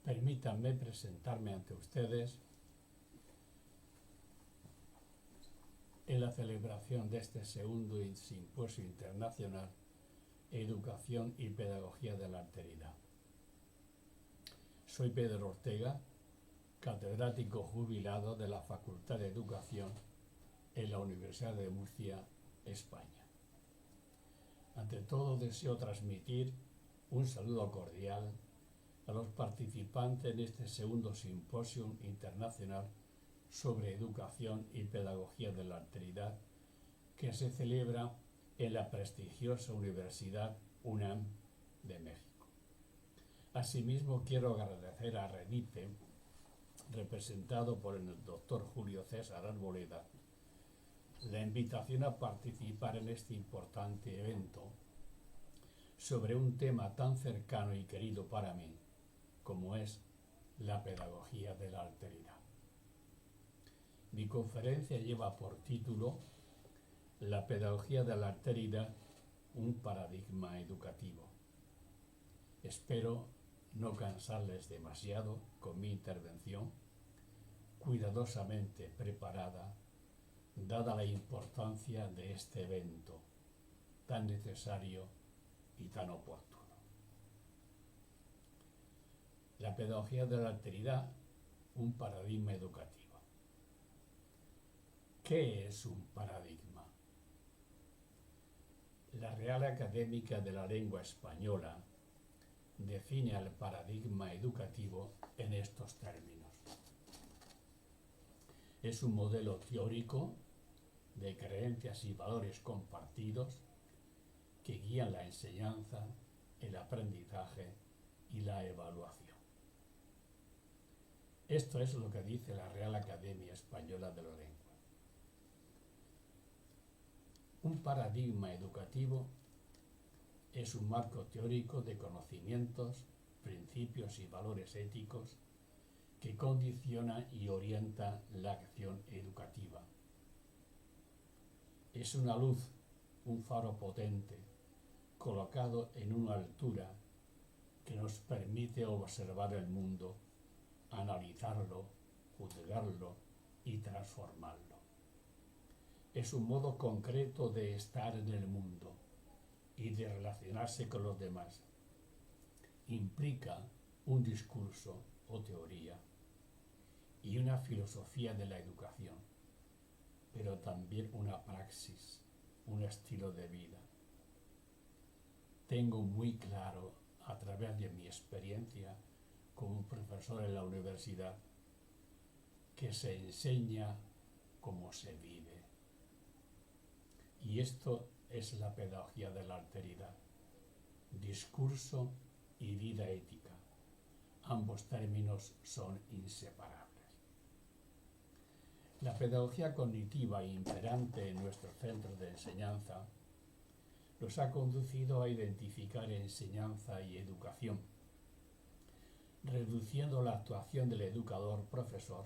Permítanme presentarme ante ustedes en la celebración de este segundo Simposio Internacional Educación y Pedagogía de la Alteridad. Soy Pedro Ortega, catedrático jubilado de la Facultad de Educación en la Universidad de Murcia, España. Ante todo, deseo transmitir un saludo cordial a los participantes en este segundo Simposio Internacional sobre Educación y Pedagogía de la Alteridad, que se celebra en la prestigiosa Universidad UNAM de México. Asimismo, quiero agradecer a REDITE, representado por el doctor Julio César Arboleda, la invitación a participar en este importante evento sobre un tema tan cercano y querido para mí como es la pedagogía de la alteridad. Mi conferencia lleva por título La pedagogía de la alteridad, un paradigma educativo. Espero no cansarles demasiado con mi intervención, cuidadosamente preparada, dada la importancia de este evento tan necesario y tan oportuno. La pedagogía de la alteridad, un paradigma educativo. ¿Qué es un paradigma? La Real Academia de la Lengua Española define al paradigma educativo en estos términos. Es un modelo teórico de creencias y valores compartidos que guían la enseñanza, el aprendizaje y la evaluación. Esto es lo que dice la Real Academia Española de la Lengua. Un paradigma educativo es un marco teórico de conocimientos, principios y valores éticos que condiciona y orienta la acción educativa. Es una luz, un faro potente, colocado en una altura que nos permite observar el mundo, analizarlo, juzgarlo y transformarlo. Es un modo concreto de estar en el mundo y de relacionarse con los demás. Implica un discurso o teoría y una filosofía de la educación, pero también una praxis, un estilo de vida. Tengo muy claro, a través de mi experiencia como profesor en la universidad, que se enseña como se vive. Y esto es la pedagogía de la alteridad, discurso y vida ética. Ambos términos son inseparables. La pedagogía cognitiva imperante en nuestros centros de enseñanza nos ha conducido a identificar enseñanza y educación, reduciendo la actuación del educador-profesor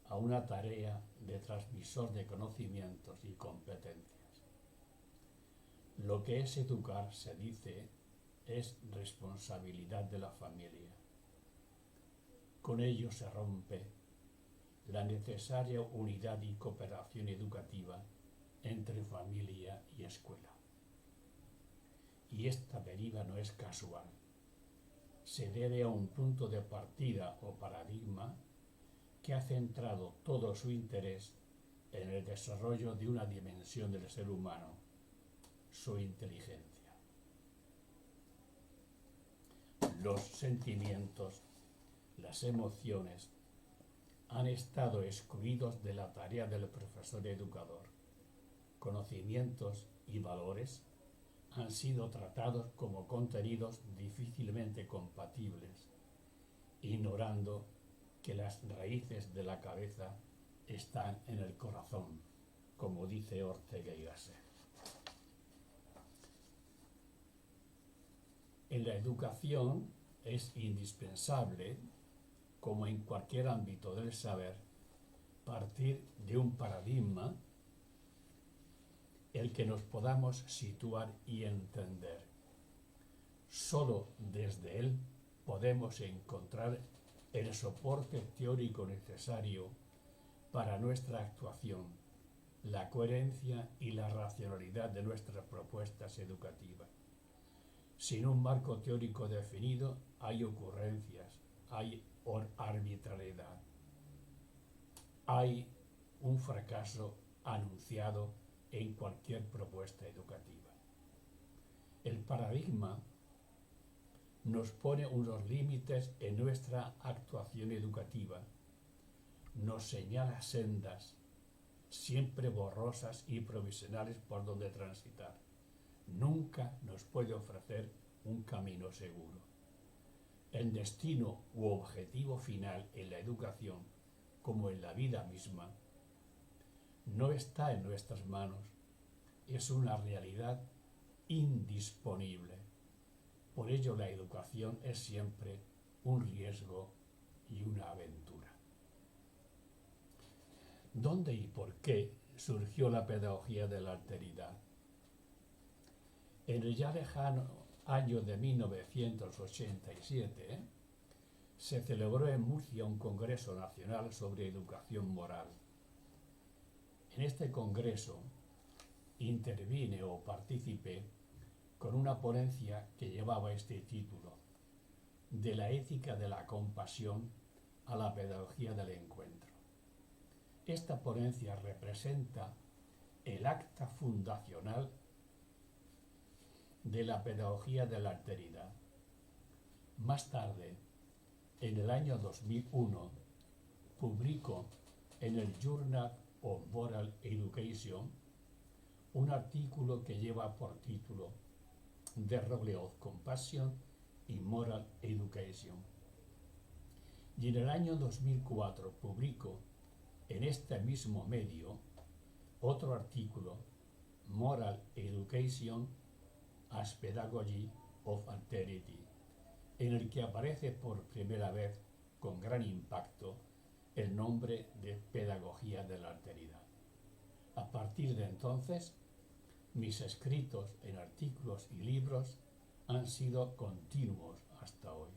a una tarea de transmisor de conocimientos y competencias. Lo que es educar, se dice, es responsabilidad de la familia. Con ello se rompe la necesaria unidad y cooperación educativa entre familia y escuela. Y esta deriva no es casual. Se debe a un punto de partida o paradigma que ha centrado todo su interés en el desarrollo de una dimensión del ser humano, su inteligencia. Los sentimientos, las emociones, han estado excluidos de la tarea del profesor educador. Conocimientos y valores han sido tratados como contenidos difícilmente compatibles, ignorando que las raíces de la cabeza están en el corazón, como dice Ortega y Gasset. En la educación es indispensable, como en cualquier ámbito del saber, partir de un paradigma el que nos podamos situar y entender. Solo desde él podemos encontrar el soporte teórico necesario para nuestra actuación, la coherencia y la racionalidad de nuestras propuestas educativas. Sin un marco teórico definido, hay ocurrencias, hay arbitrariedad, hay un fracaso anunciado en cualquier propuesta educativa. El paradigma nos pone unos límites en nuestra actuación educativa, nos señala sendas siempre borrosas y provisionales por donde transitar. Nunca nos puede ofrecer un camino seguro. El destino u objetivo final en la educación, como en la vida misma, no está en nuestras manos, es una realidad indisponible. Por ello la educación es siempre un riesgo y una aventura. ¿Dónde y por qué surgió la pedagogía de la alteridad? En el ya lejano año de 1987 se celebró en Murcia un congreso nacional sobre educación moral. En este congreso intervine o participé con una ponencia que llevaba este título: de la ética de la compasión a la pedagogía del encuentro. Esta ponencia representa el acta fundacional de la pedagogía de la alteridad. Más tarde, en el año 2001, publicó en el Journal of Moral Education un artículo que lleva por título The Role of Compassion in Moral Education. Y en el año 2004 publicó en este mismo medio otro artículo, Moral Education as Pedagogy of Alterity, en el que aparece por primera vez con gran impacto el nombre de Pedagogía de la Alteridad. A partir de entonces, mis escritos en artículos y libros han sido continuos hasta hoy.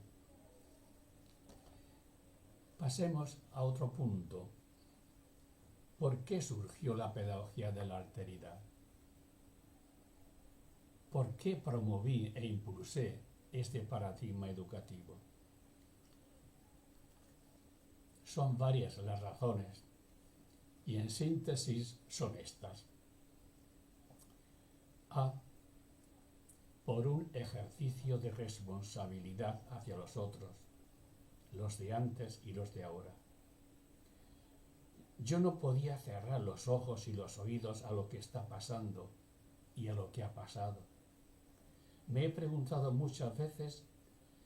Pasemos a otro punto. ¿Por qué surgió la pedagogía de la alteridad? ¿Por qué promoví e impulsé este paradigma educativo? Son varias las razones y en síntesis son estas. A. Por un ejercicio de responsabilidad hacia los otros, los de antes y los de ahora. Yo no podía cerrar los ojos y los oídos a lo que está pasando y a lo que ha pasado. Me he preguntado muchas veces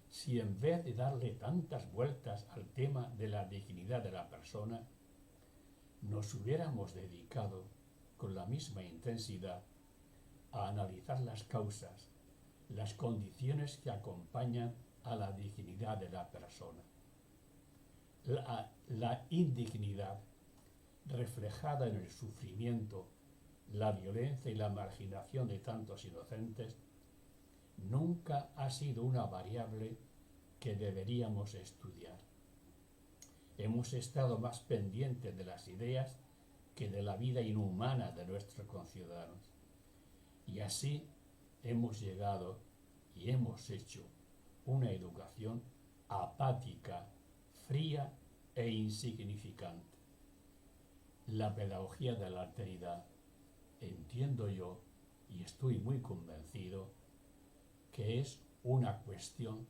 si en vez de darle tantas vueltas al tema de la dignidad de la persona, nos hubiéramos dedicado con la misma intensidad a analizar las causas, las condiciones que acompañan a la dignidad de la persona. La indignidad reflejada en el sufrimiento, la violencia y la marginación de tantos inocentes nunca ha sido una variable que deberíamos estudiar. Hemos estado más pendientes de las ideas que de la vida inhumana de nuestros conciudadanos. Y así hemos llegado y hemos hecho una educación apática, fría e insignificante. La pedagogía de la alteridad, entiendo yo y estoy muy convencido, que es una cuestión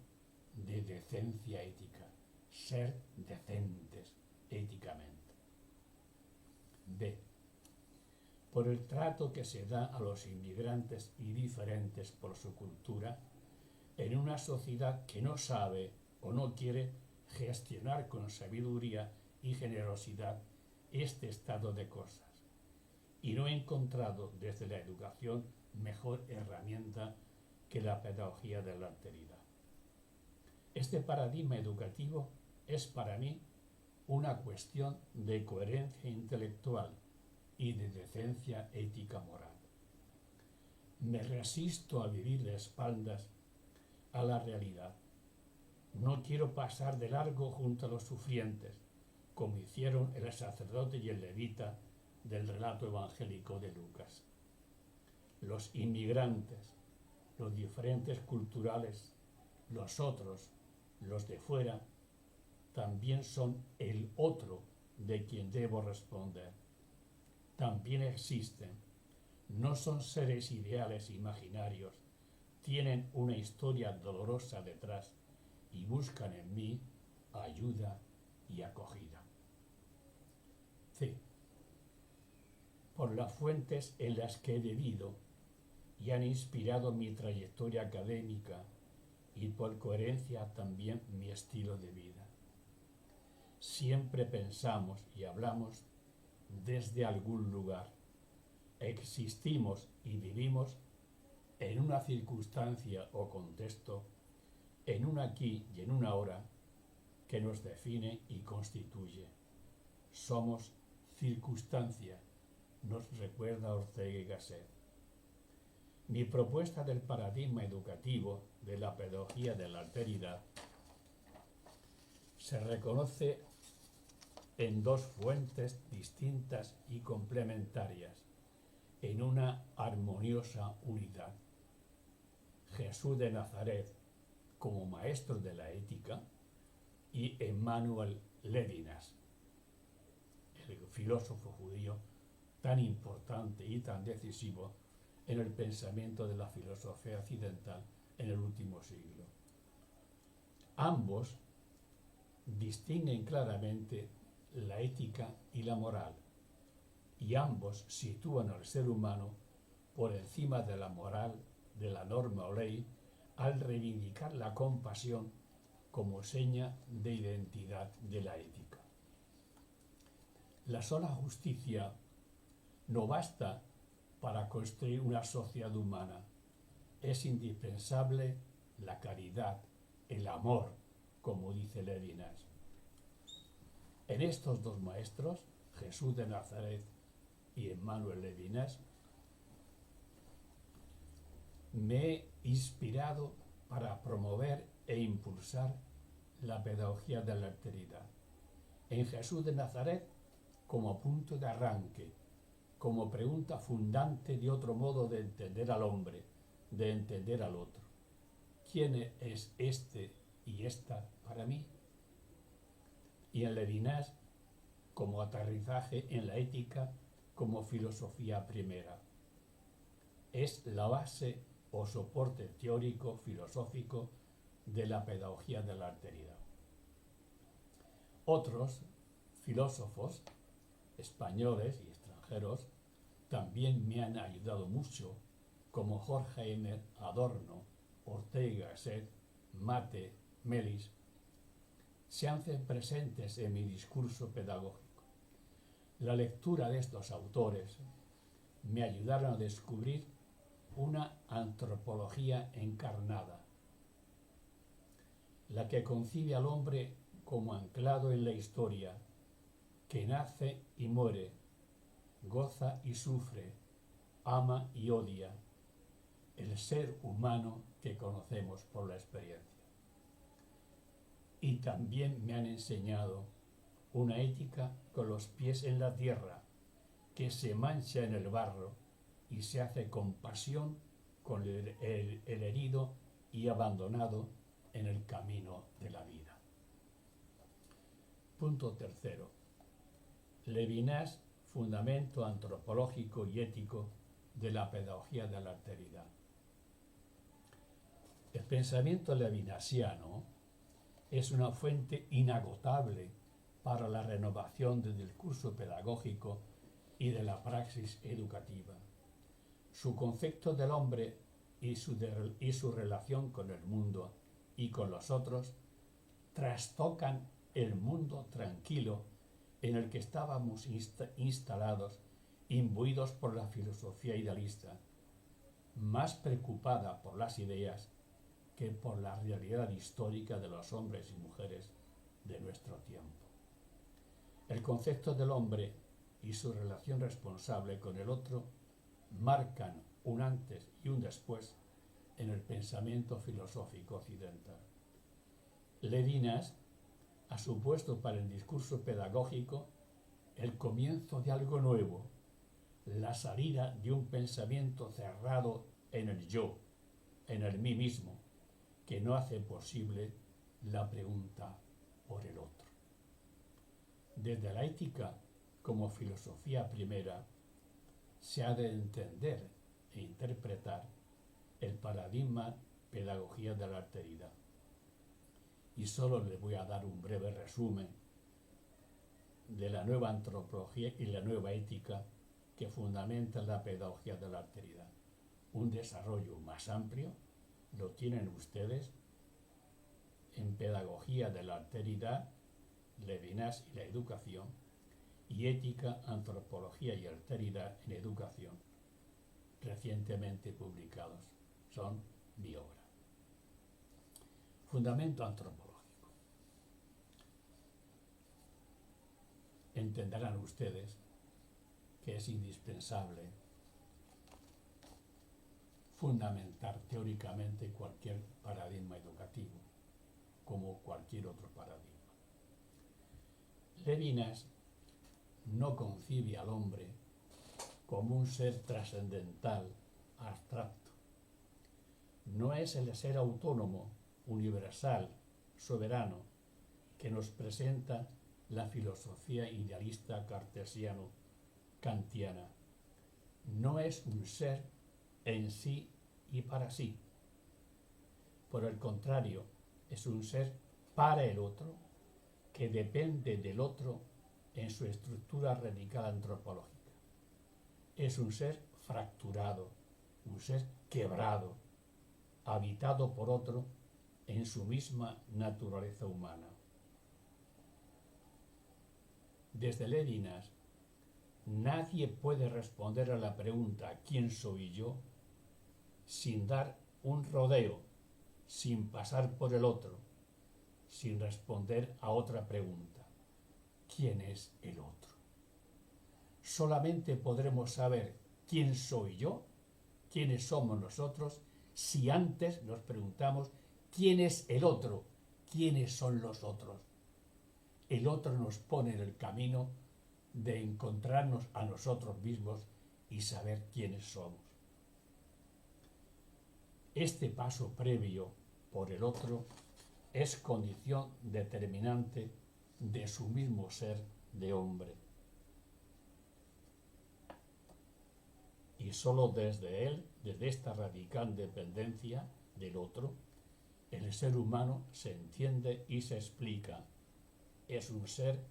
de decencia ética, ser decentes éticamente. B. Por el trato que se da a los inmigrantes y diferentes por su cultura en una sociedad que no sabe o no quiere gestionar con sabiduría y generosidad este estado de cosas, y no he encontrado desde la educación mejor herramienta que la pedagogía de la alteridad. Este paradigma educativo es para mí una cuestión de coherencia intelectual y de decencia ética moral. Me resisto a vivir de espaldas a la realidad, No quiero pasar de largo junto a los sufrientes, como hicieron el sacerdote y el levita del relato evangélico de Lucas. Los inmigrantes, los diferentes culturales, los otros, los de fuera, también son el otro de quien debo responder. También existen, no son seres ideales imaginarios, tienen una historia dolorosa detrás y buscan en mí ayuda y acogida. C. Por las fuentes en las que he bebido y han inspirado mi trayectoria académica y por coherencia también mi estilo de vida. Siempre pensamos y hablamos desde algún lugar. Existimos y vivimos en una circunstancia o contexto, en un aquí y en una ahora, que nos define y constituye. Somos circunstancia, nos recuerda Ortega y Gasset. Mi propuesta del paradigma educativo de la pedagogía de la alteridad se reconoce en dos fuentes distintas y complementarias, en una armoniosa unidad. Jesús de Nazaret como maestro de la ética y Emmanuel Levinas, el filósofo judío tan importante y tan decisivo en el pensamiento de la filosofía occidental en el último siglo. Ambos distinguen claramente la ética y la moral, y ambos sitúan al ser humano por encima de la moral, de la norma o ley, al reivindicar la compasión como seña de identidad de la ética. La sola justicia no basta para construir una sociedad humana. Es indispensable la caridad, el amor, como dice Levinas. En estos dos maestros, Jesús de Nazaret y Emmanuel Levinas, me he inspirado para promover e impulsar la pedagogía de la alteridad. En Jesús de Nazaret, como punto de arranque, como pregunta fundante de otro modo de entender al hombre, de entender al otro. ¿Quién es este y esta para mí? Y en Levinas, como aterrizaje en la ética, como filosofía primera. Es la base o soporte teórico filosófico de la pedagogía de la alteridad. Otros filósofos españoles y extranjeros también me han ayudado mucho, como Horkheimer, Adorno, Ortega y Gasset, Mate, Melis, se hacen presentes en mi discurso pedagógico. La lectura de estos autores me ayudaron a descubrir una antropología encarnada, la que concibe al hombre como anclado en la historia, que nace y muere, goza y sufre, ama y odia, el ser humano que conocemos por la experiencia. Y también me han enseñado una ética con los pies en la tierra, que se mancha en el barro y se hace compasión con el herido y abandonado en el camino de la vida. Punto tercero. Levinas, fundamento antropológico y ético de la pedagogía de la alteridad. El pensamiento levinasiano es una fuente inagotable para la renovación del discurso pedagógico y de la praxis educativa. Su concepto del hombre y su relación con el mundo y con los otros trastocan el mundo tranquilo en el que estábamos instalados, imbuidos por la filosofía idealista, más preocupada por las ideas que por la realidad histórica de los hombres y mujeres de nuestro tiempo. El concepto del hombre y su relación responsable con el otro marcan un antes y un después en el pensamiento filosófico occidental. Levinas ha supuesto para el discurso pedagógico el comienzo de algo nuevo, la salida de un pensamiento cerrado en el yo, en el mí mismo, que no hace posible la pregunta por el otro. Desde la ética como filosofía primera, se ha de entender e interpretar el paradigma pedagogía de la alteridad. Y solo les voy a dar un breve resumen de la nueva antropología y la nueva ética que fundamenta la pedagogía de la alteridad. Un desarrollo más amplio lo tienen ustedes en Pedagogía de la Alteridad, Levinas y la Educación, y Ética, Antropología y Alteridad en Educación, recientemente publicados. Son mi obra. Fundamento antropológico. Entenderán ustedes que es indispensable fundamentar teóricamente cualquier paradigma educativo, como cualquier otro paradigma. Levinas no concibe al hombre como un ser trascendental, abstracto. No es el ser autónomo, universal, soberano, que nos presenta la filosofía idealista cartesiano-kantiana. No es un ser en sí y para sí. Por el contrario, es un ser para el otro, que depende del otro en su estructura radical antropológica. Es un ser fracturado, un ser quebrado, habitado por otro en su misma naturaleza humana. Desde Levinas, nadie puede responder a la pregunta ¿quién soy yo? Sin dar un rodeo, sin pasar por el otro, sin responder a otra pregunta: ¿quién es el otro? Solamente podremos saber quién soy yo, quiénes somos nosotros, si antes nos preguntamos quién es el otro, quiénes son los otros. El otro nos pone en el camino de encontrarnos a nosotros mismos y saber quiénes somos. Este paso previo por el otro es condición determinante de su mismo ser de hombre. Y sólo desde él, desde esta radical dependencia del otro, el ser humano se entiende y se explica. Es un ser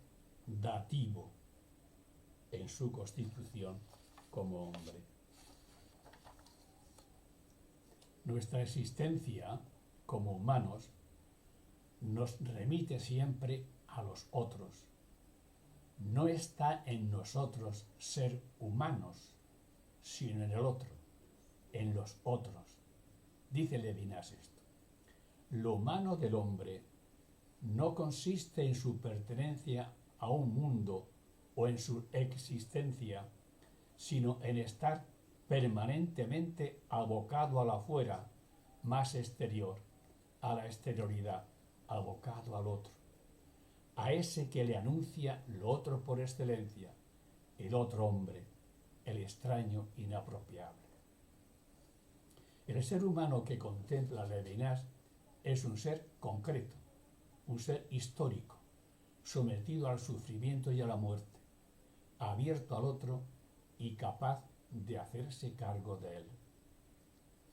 dativo en su constitución como hombre. Nuestra existencia como humanos nos remite siempre a los otros. No está en nosotros ser humanos, sino en el otro, en los otros. Dice Levinas esto: lo humano del hombre no consiste en su pertenencia a un mundo o en su existencia, sino en estar permanentemente abocado a la afuera, más exterior, a la exterioridad, abocado al otro, a ese que le anuncia lo otro por excelencia, el otro hombre, el extraño inapropiable. El ser humano que contempla Levinas es un ser concreto, un ser histórico, sometido al sufrimiento y a la muerte, abierto al otro y capaz de hacerse cargo de él.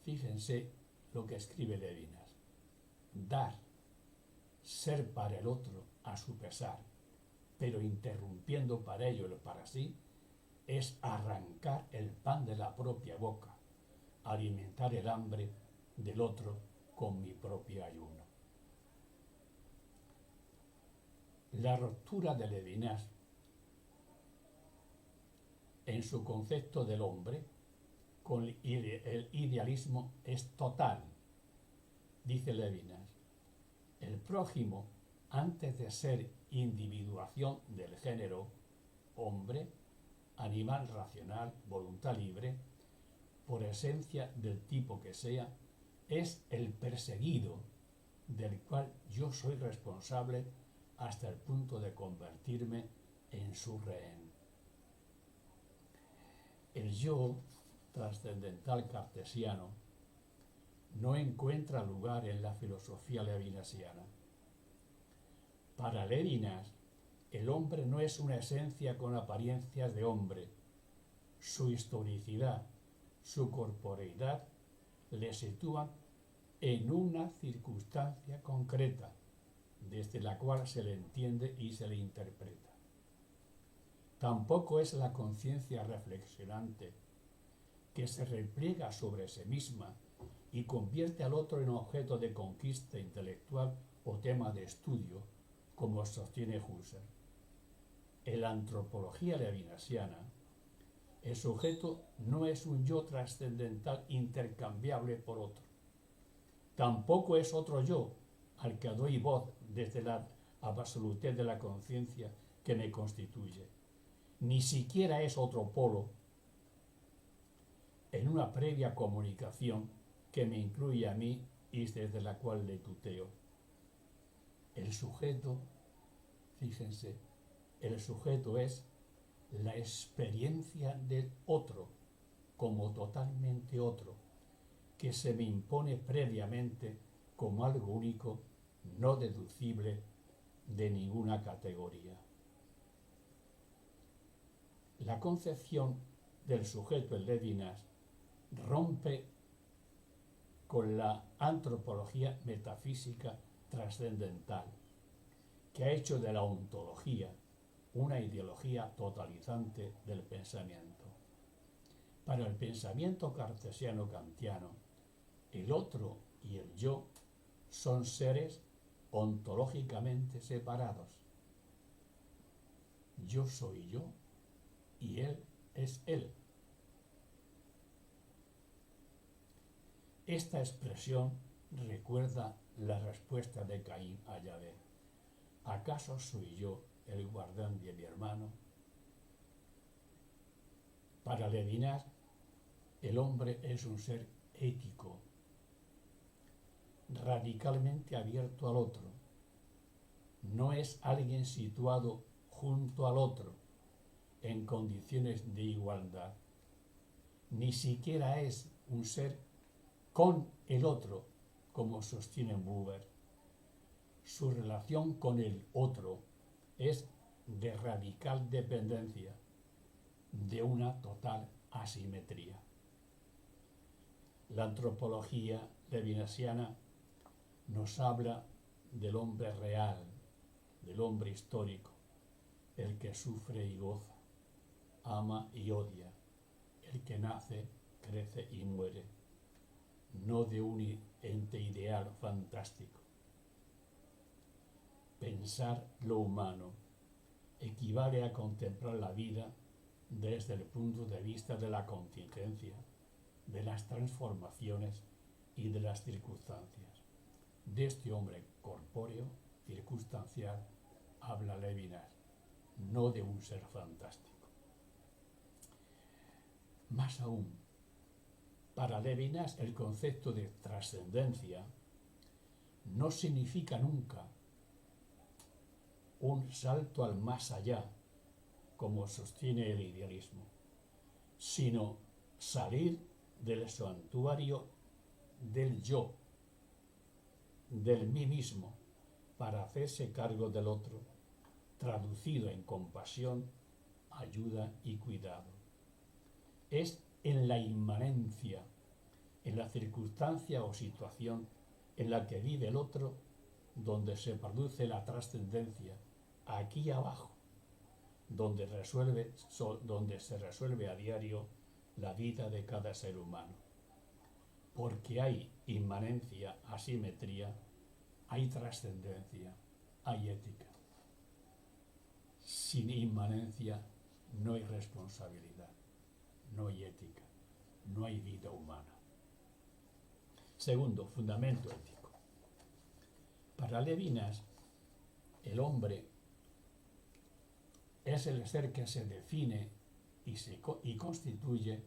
Fíjense lo que escribe Levinas: dar, ser para el otro a su pesar, pero interrumpiendo para ello el para sí, es arrancar el pan de la propia boca, alimentar el hambre del otro con mi propio ayuno. La ruptura de Levinas en su concepto del hombre con el idealismo es total. Dice Levinas: el prójimo, antes de ser individuación del género hombre, animal racional, voluntad libre, por esencia del tipo que sea, es el perseguido, del cual yo soy responsable hasta el punto de convertirme en su rehén. El yo trascendental cartesiano no encuentra lugar en la filosofía levinasiana. Para Levinas, el hombre no es una esencia con apariencias de hombre. Su historicidad, su corporeidad le sitúan en una circunstancia concreta, desde la cual se le entiende y se le interpreta. Tampoco es la conciencia reflexionante, que se repliega sobre sí misma y convierte al otro en objeto de conquista intelectual o tema de estudio, como sostiene Husserl. En la antropología levinasiana, el sujeto no es un yo trascendental intercambiable por otro. Tampoco es otro yo al que doy voz desde la absolutez de la conciencia que me constituye. Ni siquiera es otro polo en una previa comunicación que me incluye a mí y desde la cual le tuteo. El sujeto, fíjense, el sujeto es la experiencia del otro como totalmente otro, que se me impone previamente como algo único, no deducible de ninguna categoría. La concepción del sujeto en Levinas rompe con la antropología metafísica trascendental, que ha hecho de la ontología una ideología totalizante del pensamiento. Para el pensamiento cartesiano-kantiano, el otro y el yo son seres ontológicamente separados. Yo soy yo y él es él. Esta expresión recuerda la respuesta de Caín a Yahvé: ¿acaso soy yo el guardián de mi hermano? Para Levinas, el hombre es un ser ético, radicalmente abierto al otro. No es alguien situado junto al otro, en condiciones de igualdad. Ni siquiera es un ser con el otro, como sostiene Buber. Su relación con el otro es de radical dependencia, de una total asimetría. La antropología levinasiana nos habla del hombre real, del hombre histórico, el que sufre y goza, ama y odia, el que nace, crece y muere, no de un ente ideal fantástico. Pensar lo humano equivale a contemplar la vida desde el punto de vista de la contingencia, de las transformaciones y de las circunstancias. De este hombre corpóreo, circunstancial, habla Levinas, no de un ser fantástico. Más aún, para Levinas el concepto de trascendencia no significa nunca un salto al más allá, como sostiene el idealismo, sino salir del santuario del yo, del mí mismo, para hacerse cargo del otro, traducido en compasión, ayuda y cuidado. Es en la inmanencia, en la circunstancia o situación en la que vive el otro, donde se produce la trascendencia, aquí abajo, donde se resuelve a diario la vida de cada ser humano. Porque hay inmanencia, asimetría, hay trascendencia, hay ética. Sin inmanencia no hay responsabilidad, no hay ética, no hay vida humana. Segundo, fundamento ético. Para Levinas, el hombre es el ser que se define y constituye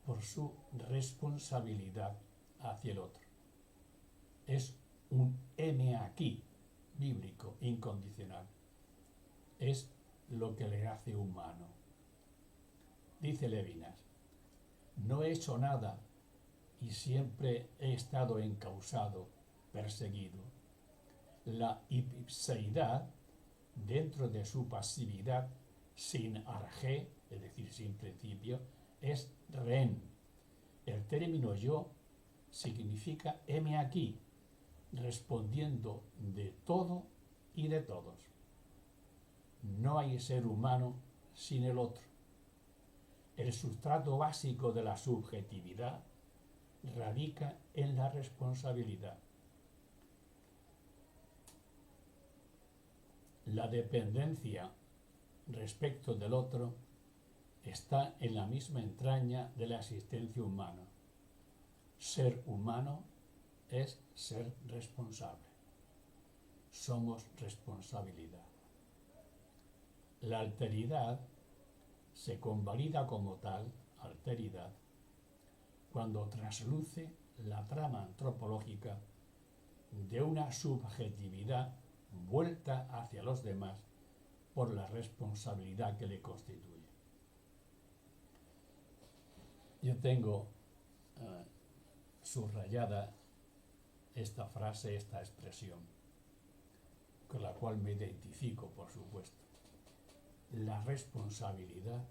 por su responsabilidad hacia el otro. Es un heme aquí, bíblico, incondicional, es lo que le hace humano. Dice Levinas, no he hecho nada y siempre he estado encausado, perseguido. La ipseidad, dentro de su pasividad, sin arjé, es decir, sin principio, es ren. El término yo significa heme aquí, respondiendo de todo y de todos. No hay ser humano sin el otro. El sustrato básico de la subjetividad radica en la responsabilidad. La dependencia respecto del otro está en la misma entraña de la existencia humana. Ser humano es ser responsable. Somos responsabilidad. La alteridad se convalida como tal, alteridad, cuando trasluce la trama antropológica de una subjetividad vuelta hacia los demás por la responsabilidad que le constituye. Yo tengo subrayada esta frase, esta expresión, con la cual me identifico, por supuesto. La responsabilidad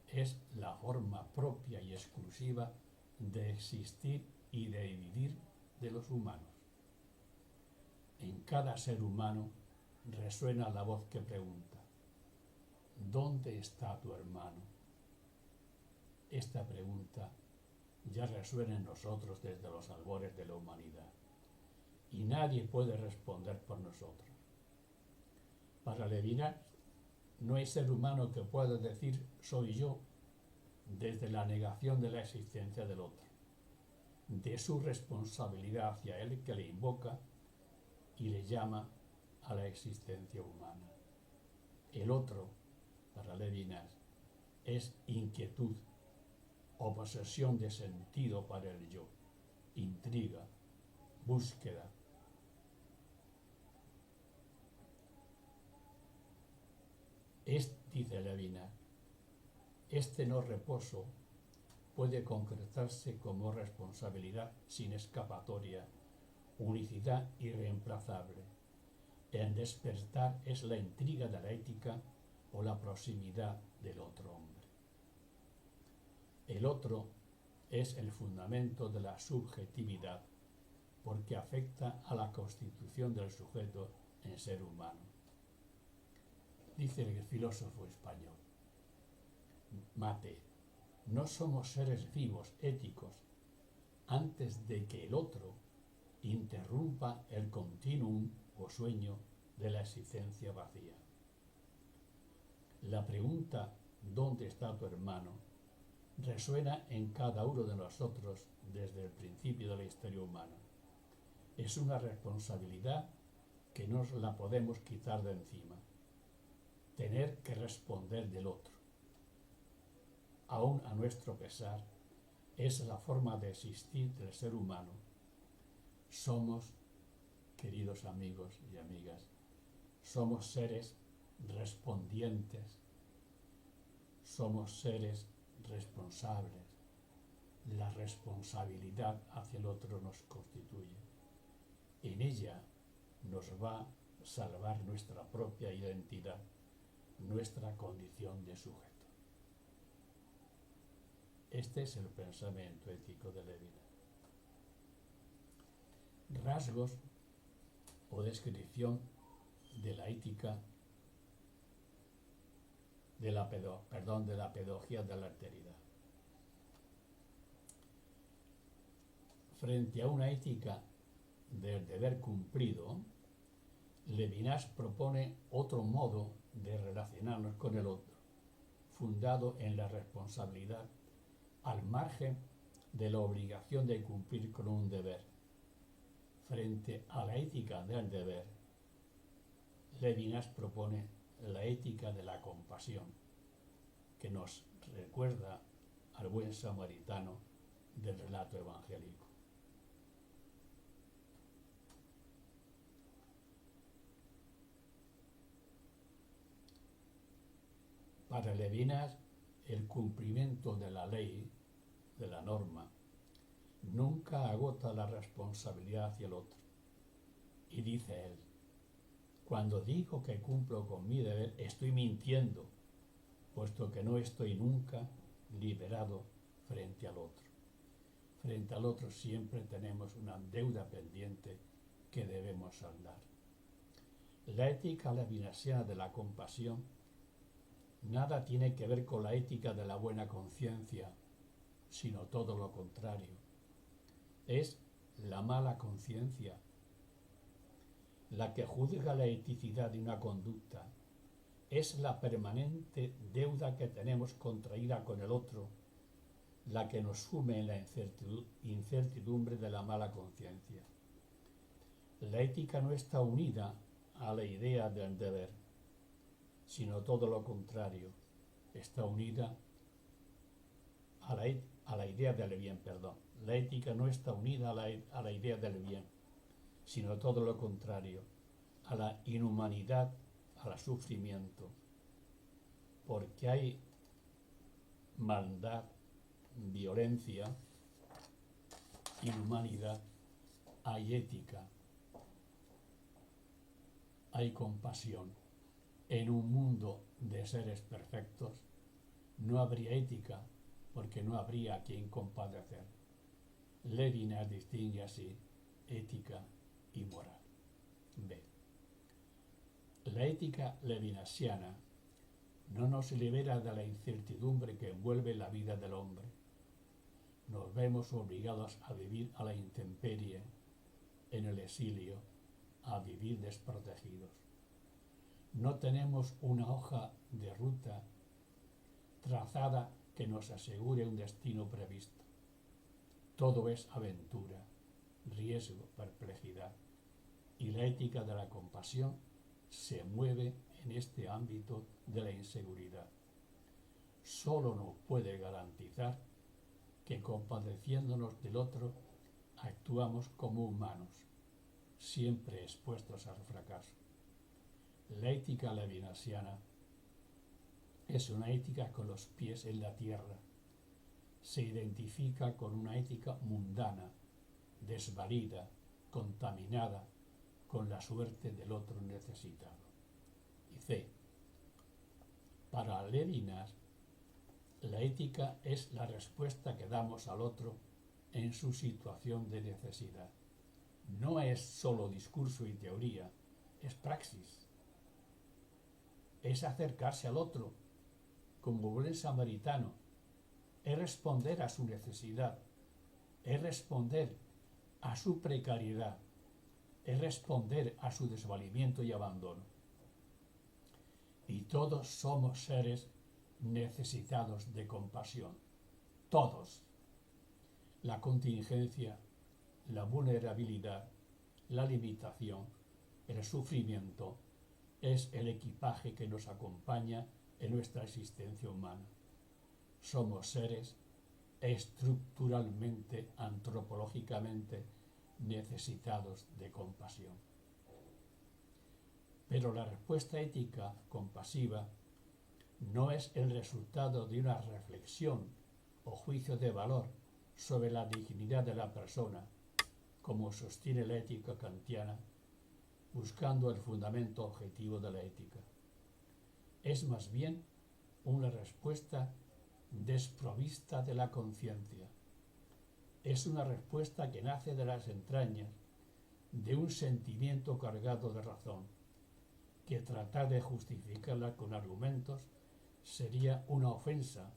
es la forma propia y exclusiva de existir y de vivir de los humanos. En cada ser humano resuena la voz que pregunta, ¿dónde está tu hermano? Esta pregunta ya resuena en nosotros desde los albores de la humanidad y nadie puede responder por nosotros. Para Levinas, no hay ser humano que pueda decir soy yo desde la negación de la existencia del otro, de su responsabilidad hacia él que le invoca y le llama a la existencia humana. El otro, para Levinas, es inquietud, obsesión de sentido para el yo, intriga, búsqueda. Dice Levinas, este no reposo puede concretarse como responsabilidad sin escapatoria, unicidad irreemplazable. El despertar es la intriga de la ética o la proximidad del otro hombre. El otro es el fundamento de la subjetividad porque afecta a la constitución del sujeto en ser humano. Dice el filósofo español, Mate, no somos seres vivos, éticos, antes de que el otro interrumpa el continuum o sueño de la existencia vacía. La pregunta ¿dónde está tu hermano? Resuena en cada uno de nosotros desde el principio de la historia humana. Es una responsabilidad que no la podemos quitar de encima. Tener que responder del otro. Aún a nuestro pesar, es la forma de existir del ser humano. Somos, queridos amigos y amigas, somos seres respondientes, somos seres responsables. La responsabilidad hacia el otro nos constituye. En ella nos va a salvar nuestra propia identidad, nuestra condición de sujeto. Este es el pensamiento ético de Levinas. Rasgos o descripción de la ética de la pedagogía de la alteridad. Frente a una ética del deber cumplido, Levinas propone otro modo de relacionarnos con el otro, fundado en la responsabilidad, al margen de la obligación de cumplir con un deber. Frente a la ética del deber, Levinas propone la ética de la compasión, que nos recuerda al buen samaritano del relato evangélico. Para Levinas, el cumplimiento de la ley, de la norma, nunca agota la responsabilidad hacia el otro. Y dice él, cuando digo que cumplo con mi deber, estoy mintiendo, puesto que no estoy nunca liberado frente al otro. Frente al otro siempre tenemos una deuda pendiente que debemos saldar. La ética levinasiana de la compasión nada tiene que ver con la ética de la buena conciencia, sino todo lo contrario. Es la mala conciencia la que juzga la eticidad de una conducta. Es la permanente deuda que tenemos contraída con el otro, la que nos sume en la incertidumbre de la mala conciencia. La ética no está unida a la idea del deber, sino todo lo contrario, está unida a la idea del bien, perdón. La ética no está unida a la idea del bien, sino todo lo contrario, a la inhumanidad, al sufrimiento, porque hay maldad, violencia, inhumanidad, hay ética, hay compasión. En un mundo de seres perfectos no habría ética, porque no habría a quien compadecer. Levinas distingue así ética y moral. B. La ética levinasiana no nos libera de la incertidumbre que envuelve la vida del hombre. Nos vemos obligados a vivir a la intemperie, en el exilio, a vivir desprotegidos. No tenemos una hoja de ruta trazada que nos asegure un destino previsto. Todo es aventura, riesgo, perplejidad. Y la ética de la compasión se mueve en este ámbito de la inseguridad. Solo nos puede garantizar que compadeciéndonos del otro actuamos como humanos, siempre expuestos al fracaso. La ética levinasiana es una ética con los pies en la tierra. Se identifica con una ética mundana, desvalida, contaminada con la suerte del otro necesitado. Y C. Para Levinas, la ética es la respuesta que damos al otro en su situación de necesidad. No es solo discurso y teoría, es praxis. Es acercarse al otro como buen samaritano, es responder a su necesidad, es responder a su precariedad, es responder a su desvalimiento y abandono. Y todos somos seres necesitados de compasión. Todos. La contingencia, la vulnerabilidad, la limitación, el sufrimiento es el equipaje que nos acompaña en nuestra existencia humana. Somos seres estructuralmente, antropológicamente necesitados de compasión. Pero la respuesta ética compasiva no es el resultado de una reflexión o juicio de valor sobre la dignidad de la persona, como sostiene la ética kantiana, buscando el fundamento objetivo de la ética. Es más bien una respuesta desprovista de la conciencia. Es una respuesta que nace de las entrañas de un sentimiento cargado de razón, que tratar de justificarla con argumentos sería una ofensa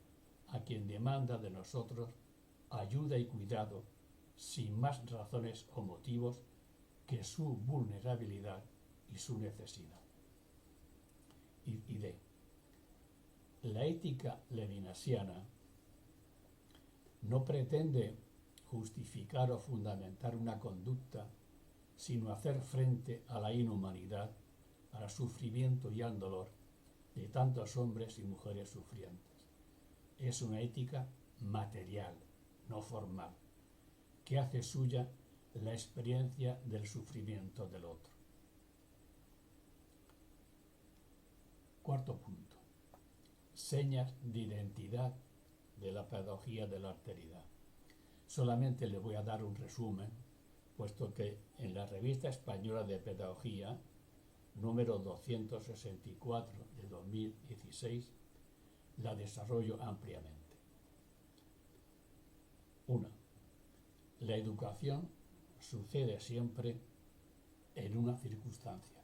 a quien demanda de nosotros ayuda y cuidado sin más razones o motivos que su vulnerabilidad y su necesidad. Y D. La ética levinasiana no pretende justificar o fundamentar una conducta, sino hacer frente a la inhumanidad, al sufrimiento y al dolor de tantos hombres y mujeres sufrientes. Es una ética material, no formal, que hace suya la experiencia del sufrimiento del otro. Cuarto punto. señas de identidad de la pedagogía de la alteridad. Solamente le voy a dar un resumen, puesto que en la Revista Española de Pedagogía, número 264 de 2016, la desarrollo ampliamente. 1. La educación sucede siempre en una circunstancia.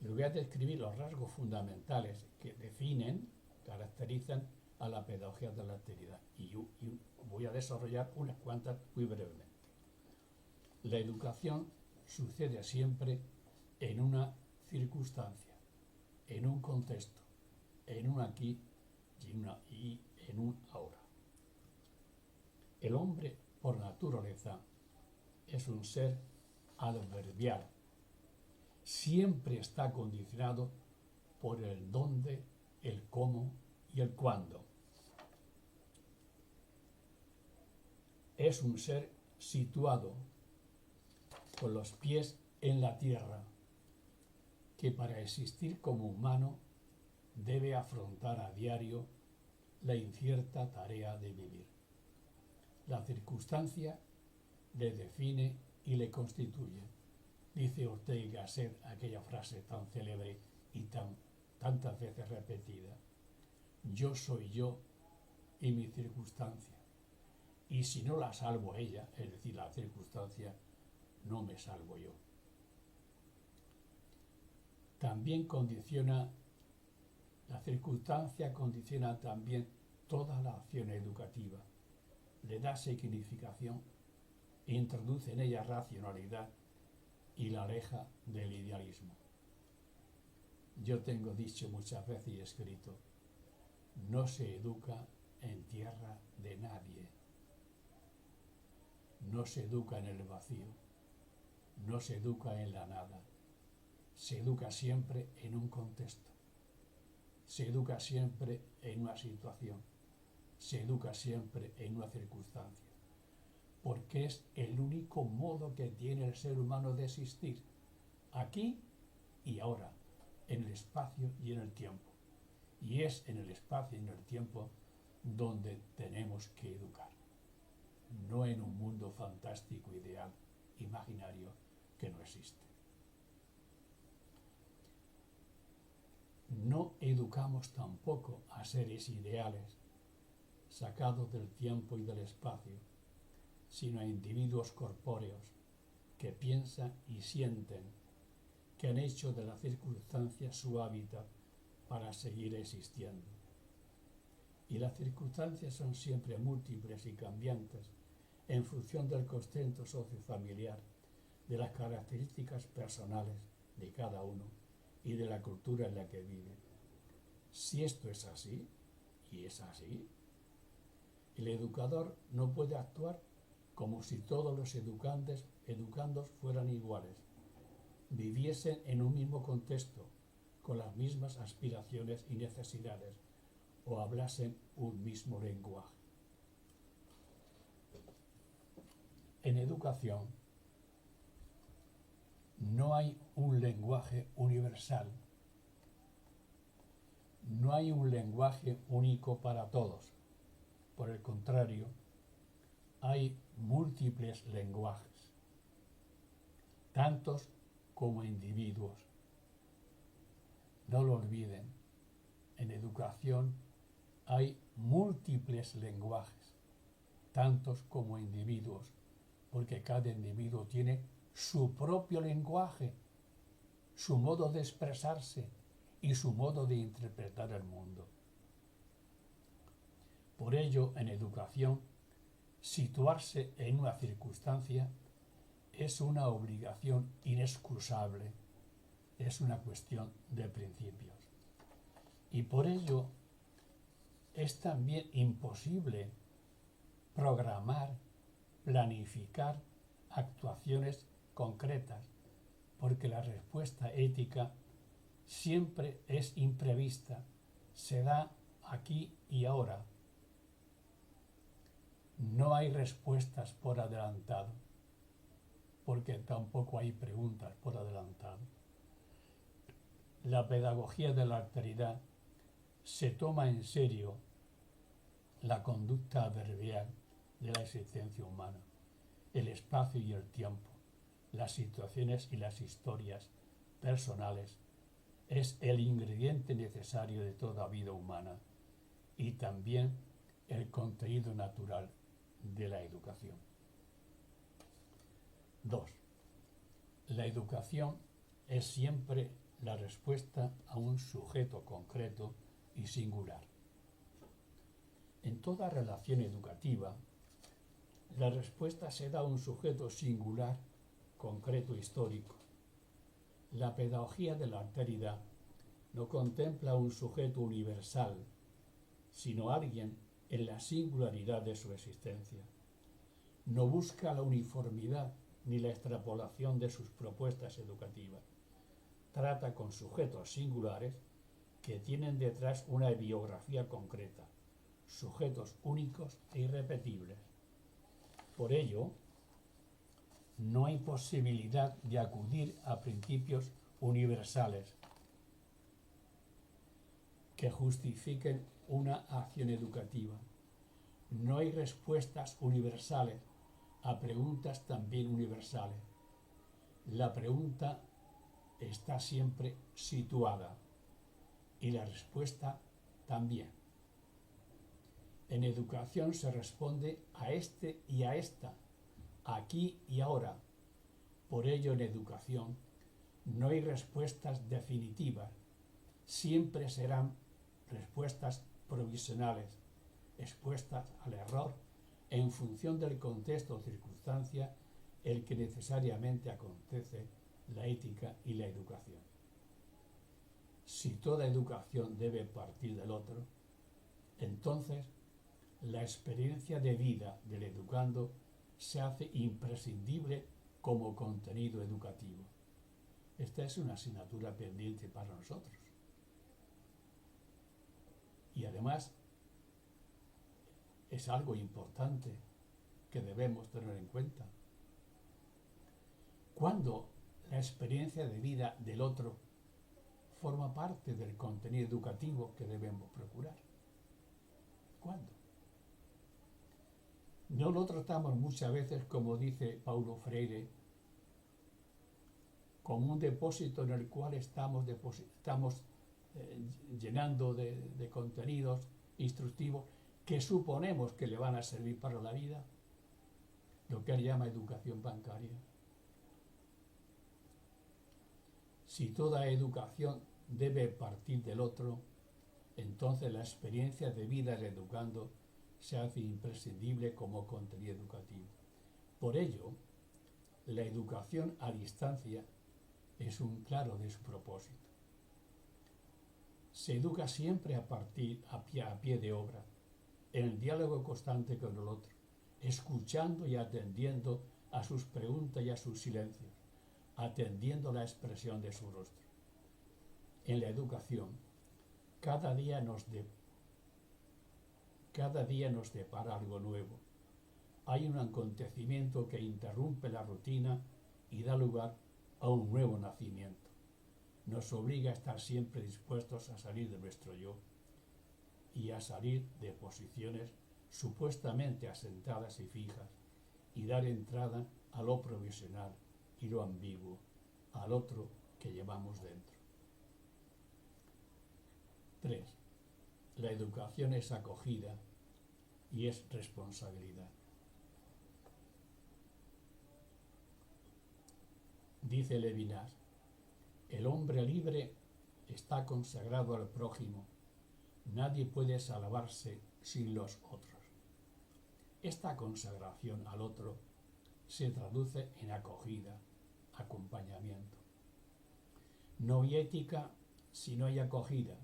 Le voy a describir los rasgos fundamentales que definen, caracterizan a la pedagogía de la alteridad y voy a desarrollar unas cuantas muy brevemente. La educación sucede siempre en una circunstancia, en un contexto, en un aquí y en un ahora. El hombre, por naturaleza, es un ser adverbial. Siempre está condicionado por el dónde, el cómo y el cuándo. Es un ser situado con los pies en la tierra, que para existir como humano debe afrontar a diario la incierta tarea de vivir. La circunstancia le define y le constituye. Dice Ortega y Gasset aquella frase tan célebre y tantas veces repetida: yo soy yo y mi circunstancia, y si no la salvo ella, es decir, la circunstancia, no me salvo yo. También la circunstancia condiciona también toda la acción educativa, le da significación, introduce en ella racionalidad y la aleja del idealismo. Yo tengo dicho muchas veces y escrito: no se educa en tierra de nadie, no se educa en el vacío, no se educa en la nada, se educa siempre en un contexto, se educa siempre en una situación, se educa siempre en una circunstancia, porque es el único modo que tiene el ser humano de existir, aquí y ahora, en el espacio y en el tiempo. Y es en el espacio y en el tiempo donde tenemos que educar, no en un mundo fantástico, ideal, imaginario, que no existe. No educamos tampoco a seres ideales, sacados del tiempo y del espacio, sino a individuos corpóreos que piensan y sienten, que han hecho de la circunstancia su hábitat para seguir existiendo. Y las circunstancias son siempre múltiples y cambiantes en función del contexto sociofamiliar, de las características personales de cada uno y de la cultura en la que vive. Si esto es así, y es así, el educador no puede actuar como si todos los educandos fueran iguales, viviesen en un mismo contexto, con las mismas aspiraciones y necesidades, o hablasen un mismo lenguaje. En educación no hay un lenguaje universal, no hay un lenguaje único para todos. Por el contrario, hay múltiples lenguajes, tantos como individuos. No lo olviden, en educación hay múltiples lenguajes, tantos como individuos, porque cada individuo tiene su propio lenguaje, su modo de expresarse y su modo de interpretar el mundo. Por ello, en educación, situarse en una circunstancia es una obligación inexcusable, es una cuestión de principios. Y por ello es también imposible programar, planificar actuaciones concretas, porque la respuesta ética siempre es imprevista, se da aquí y ahora. No hay respuestas por adelantado, porque tampoco hay preguntas por adelantado. La pedagogía de la alteridad se toma en serio la conducta adverbial de la existencia humana, el espacio y el tiempo, las situaciones y las historias personales, es el ingrediente necesario de toda vida humana y también el contenido natural de la educación. 2. La educación es siempre la respuesta a un sujeto concreto y singular. En toda relación educativa, la respuesta se da a un sujeto singular, concreto, histórico. La pedagogía de la alteridad no contempla un sujeto universal, sino alguien en la singularidad de su existencia. No busca la uniformidad ni la extrapolación de sus propuestas educativas. Trata con sujetos singulares que tienen detrás una biografía concreta, sujetos únicos e irrepetibles. Por ello, no hay posibilidad de acudir a principios universales que justifiquen una acción educativa. No hay respuestas universales a preguntas también universales. La pregunta está siempre situada y la respuesta también. En educación se responde a este y a esta, aquí y ahora. Por ello, en educación no hay respuestas definitivas, siempre serán respuestas provisionales, expuestas al error en función del contexto o circunstancia el que necesariamente acontece la ética y la educación. Si toda educación debe partir del otro, entonces la experiencia de vida del educando se hace imprescindible como contenido educativo. Esta es una asignatura pendiente para nosotros. Y además es algo importante que debemos tener en cuenta. Cuando la experiencia de vida del otro forma parte del contenido educativo que debemos procurar. ¿Cuándo? No lo tratamos muchas veces, como dice Paulo Freire, como un depósito en el cual estamos llenando de contenidos instructivos que suponemos que le van a servir para la vida, lo que él llama educación bancaria. Si toda educación debe partir del otro, entonces la experiencia de vida del educando se hace imprescindible como contenido educativo. Por ello, la educación a distancia es un claro despropósito. Se educa siempre a pie de obra, en el diálogo constante con el otro, escuchando y atendiendo a sus preguntas y a sus silencios, atendiendo la expresión de su rostro. En la educación, cada día nos depara algo nuevo. Hay un acontecimiento que interrumpe la rutina y da lugar a un nuevo nacimiento. Nos obliga a estar siempre dispuestos a salir de nuestro yo y a salir de posiciones supuestamente asentadas y fijas y dar entrada a lo provisional y lo ambiguo, al otro que llevamos dentro. 3. La educación es acogida y es responsabilidad. Dice Levinas, el hombre libre está consagrado al prójimo. Nadie puede salvarse sin los otros. Esta consagración al otro se traduce en acogida, acompañamiento. No hay ética si no hay acogida,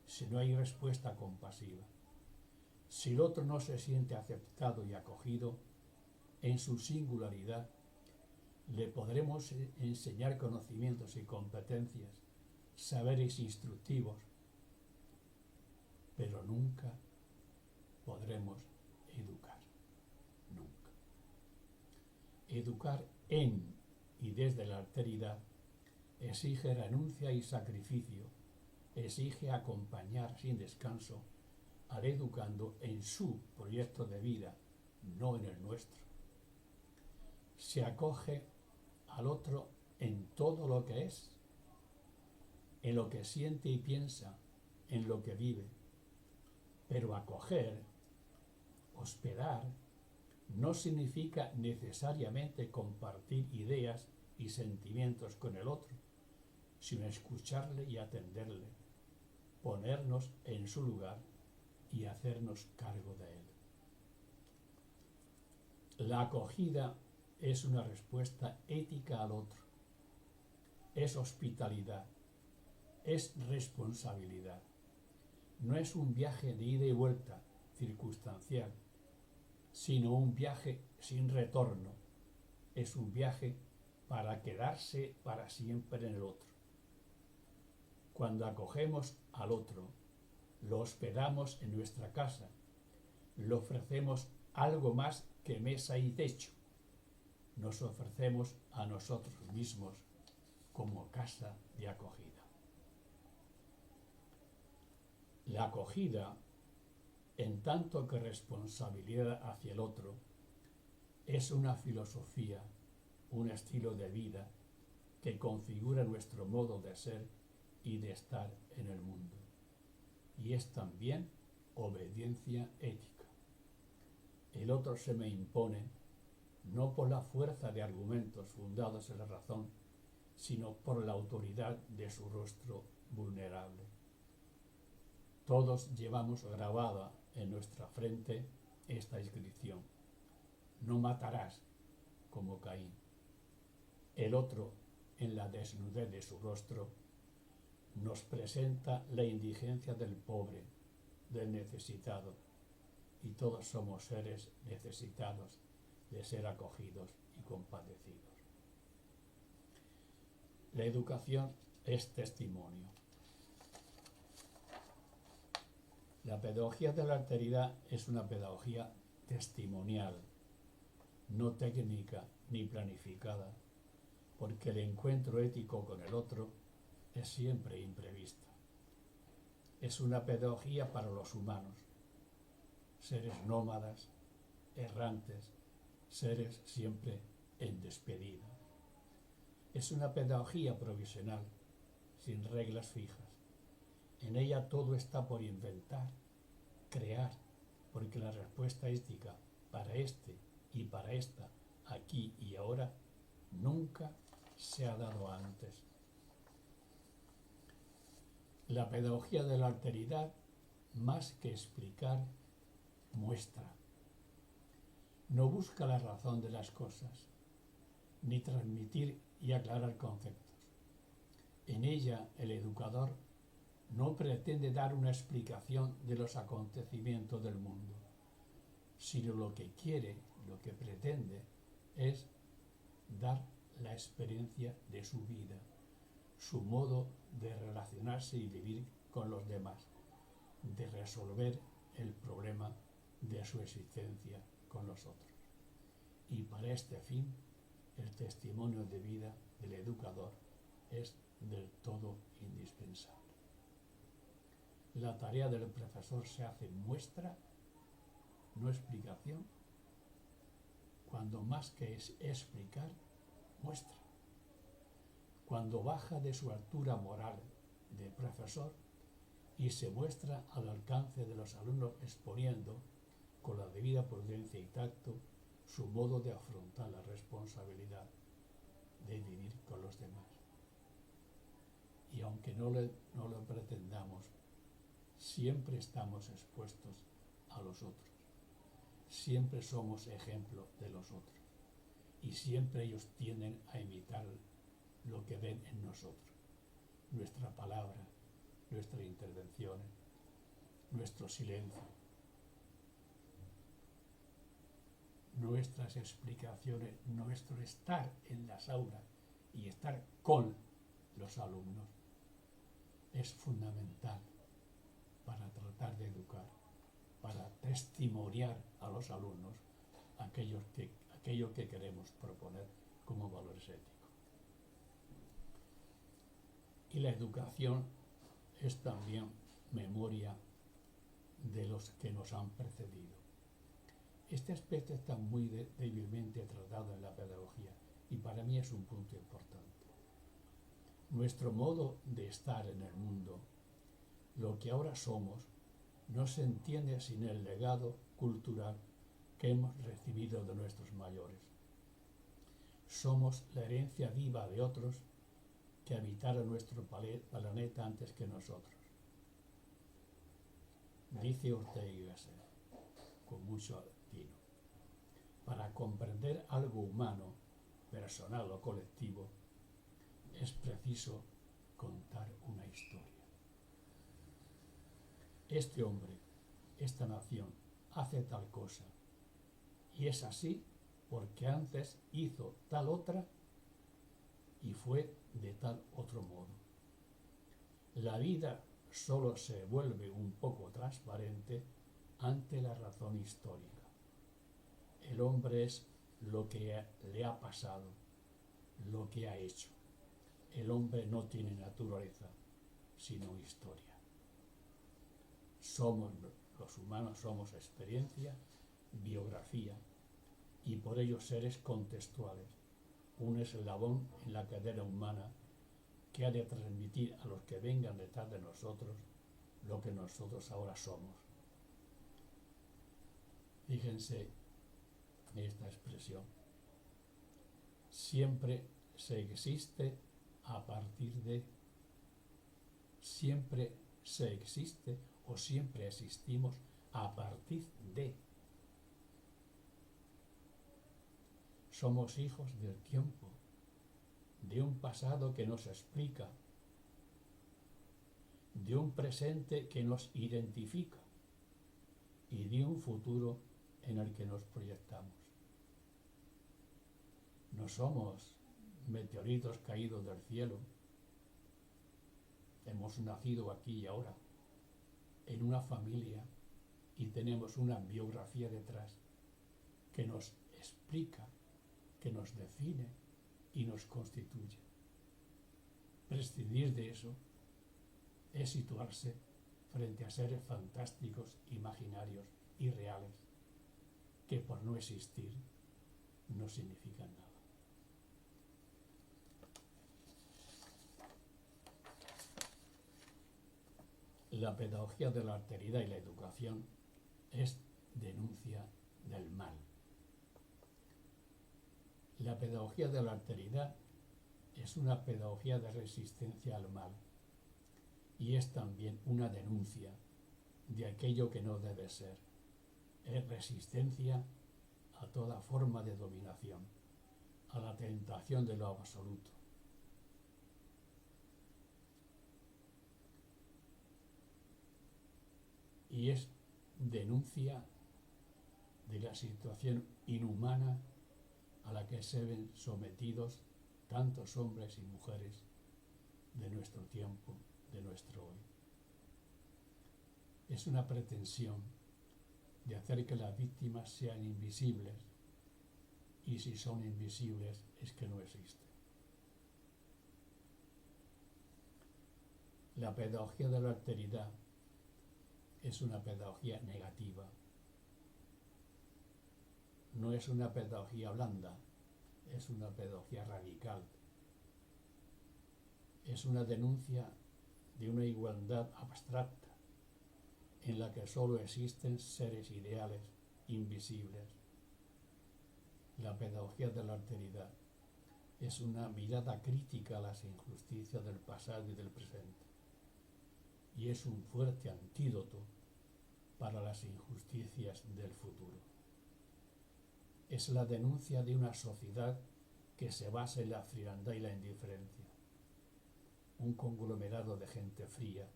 si no hay respuesta compasiva. Si el otro no se siente aceptado y acogido en su singularidad, le podremos enseñar conocimientos y competencias, saberes instructivos, pero nunca podremos educar. Nunca. Educar en y desde la alteridad exige renuncia y sacrificio, exige acompañar sin descanso al educando en su proyecto de vida, no en el nuestro. Se acoge al otro en todo lo que es, en lo que siente y piensa, en lo que vive. Pero acoger, hospedar, no significa necesariamente compartir ideas y sentimientos con el otro, sino escucharle y atenderle, ponernos en su lugar y hacernos cargo de él. La acogida es una respuesta ética al otro, es hospitalidad, es responsabilidad. No es un viaje de ida y vuelta circunstancial, sino un viaje sin retorno. Es un viaje para quedarse para siempre en el otro. Cuando acogemos al otro, lo hospedamos en nuestra casa, le ofrecemos algo más que mesa y techo. Nos ofrecemos a nosotros mismos como casa de acogida. La acogida, en tanto que responsabilidad hacia el otro, es una filosofía, un estilo de vida que configura nuestro modo de ser y de estar en el mundo. Y es también obediencia ética. El otro se me impone no por la fuerza de argumentos fundados en la razón, sino por la autoridad de su rostro vulnerable. Todos llevamos grabada en nuestra frente esta inscripción: no matarás, como Caín. El otro, en la desnudez de su rostro, nos presenta la indigencia del pobre, del necesitado, y todos somos seres necesitados de ser acogidos y compadecidos. La educación es testimonio. La pedagogía de la alteridad es una pedagogía testimonial, no técnica ni planificada, porque el encuentro ético con el otro es siempre imprevisto. Es una pedagogía para los humanos, seres nómadas, errantes, seres siempre en despedida. Es una pedagogía provisional, sin reglas fijas. En ella todo está por inventar, crear, porque la respuesta ética para este y para esta, aquí y ahora, nunca se ha dado antes. La pedagogía de la alteridad, más que explicar, muestra. No busca la razón de las cosas, ni transmitir y aclarar conceptos. En ella, el educador no pretende dar una explicación de los acontecimientos del mundo, sino lo que quiere, lo que pretende, es dar la experiencia de su vida, su modo de relacionarse y vivir con los demás, de resolver el problema de su existencia con los otros. Y para este fin, el testimonio de vida del educador es del todo indispensable. La tarea del profesor se hace muestra, no explicación, cuando más que es explicar, muestra. Cuando baja de su altura moral de profesor y se muestra al alcance de los alumnos exponiendo, con la debida prudencia y tacto, su modo de afrontar la responsabilidad de vivir con los demás. Y aunque no lo pretendamos, siempre estamos expuestos a los otros. Siempre somos ejemplo de los otros. Y siempre ellos tienden a imitar lo que ven en nosotros. Nuestra palabra, nuestras intervenciones, nuestro silencio, nuestras explicaciones, nuestro estar en las aulas y estar con los alumnos es fundamental para tratar de educar, para testimoniar a los alumnos aquello que queremos proponer como valores éticos. Y la educación es también memoria de los que nos han precedido. Este aspecto está muy débilmente tratado en la pedagogía y para mí es un punto importante. Nuestro modo de estar en el mundo, lo que ahora somos, no se entiende sin el legado cultural que hemos recibido de nuestros mayores. Somos la herencia viva de otros que habitaron nuestro planeta antes que nosotros. Dice Ortega y Gasset, con mucho tino. Para comprender algo humano, personal o colectivo, es preciso contar una historia. Este hombre, esta nación, hace tal cosa, y es así porque antes hizo tal otra y fue de tal otro modo. La vida solo se vuelve un poco transparente ante la razón histórica. El hombre es lo que le ha pasado, lo que ha hecho. El hombre no tiene naturaleza, sino historia. Los humanos somos experiencia, biografía, y por ello seres contextuales, un eslabón en la cadena humana que ha de transmitir a los que vengan detrás de nosotros lo que nosotros ahora somos. Fíjense en esta expresión. Siempre se existe a partir de, siempre se existe o siempre existimos a partir de. Somos hijos del tiempo, de un pasado que nos explica, de un presente que nos identifica y de un futuro en el que nos proyectamos. No somos meteoritos caídos del cielo. Hemos nacido aquí y ahora, en una familia, y tenemos una biografía detrás que nos explica, que nos define y nos constituye. Prescindir de eso es situarse frente a seres fantásticos, imaginarios y reales, que por no existir no significan nada. La pedagogía de la alteridad y la educación es denuncia del mal. La pedagogía de la alteridad es una pedagogía de resistencia al mal y es también una denuncia de aquello que no debe ser. Es resistencia a toda forma de dominación, a la tentación de lo absoluto. Y es denuncia de la situación inhumana a la que se ven sometidos tantos hombres y mujeres de nuestro tiempo, de nuestro hoy. Es una pretensión de hacer que las víctimas sean invisibles, y si son invisibles es que no existen. La pedagogía de la alteridad es una pedagogía negativa. No es una pedagogía blanda, es una pedagogía radical. Es una denuncia de una igualdad abstracta en la que solo existen seres ideales, invisibles. La pedagogía de la alteridad es una mirada crítica a las injusticias del pasado y del presente, y es un fuerte antídoto para las injusticias del futuro. Es la denuncia de una sociedad que se basa en la frialdad y la indiferencia, un conglomerado de gente fría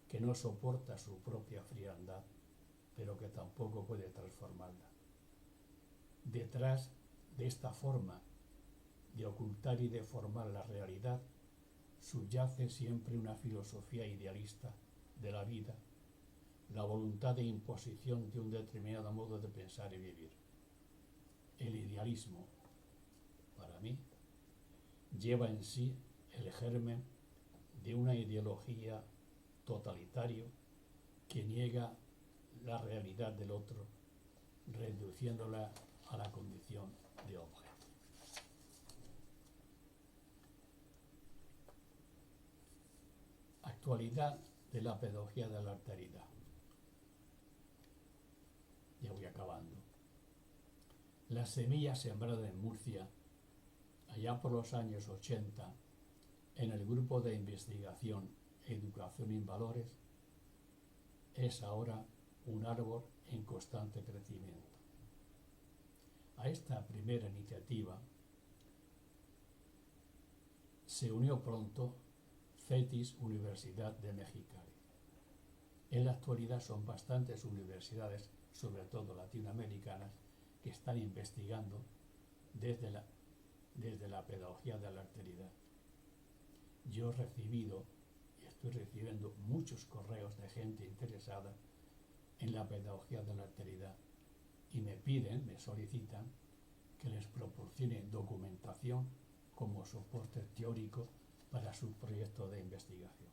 que no soporta su propia frialdad, pero que tampoco puede transformarla. Detrás de esta forma de ocultar y deformar la realidad subyace siempre una filosofía idealista de la vida, la voluntad de imposición de un determinado modo de pensar y vivir. El idealismo, para mí, lleva en sí el germen de una ideología totalitario que niega la realidad del otro, reduciéndola a la condición de objeto. Actualidad de la pedagogía de la alteridad. Ya voy acabando. La semilla sembrada en Murcia, allá por los años 80, en el grupo de investigación Educación en Valores, es ahora un árbol en constante crecimiento. A esta primera iniciativa se unió pronto CETIS Universidad de Mexicali. En la actualidad son bastantes universidades, sobre todo latinoamericanas, que están investigando desde la pedagogía de la alteridad. Yo he recibido y estoy recibiendo muchos correos de gente interesada en la pedagogía de la alteridad y me solicitan que les proporcione documentación como soporte teórico para su proyecto de investigación.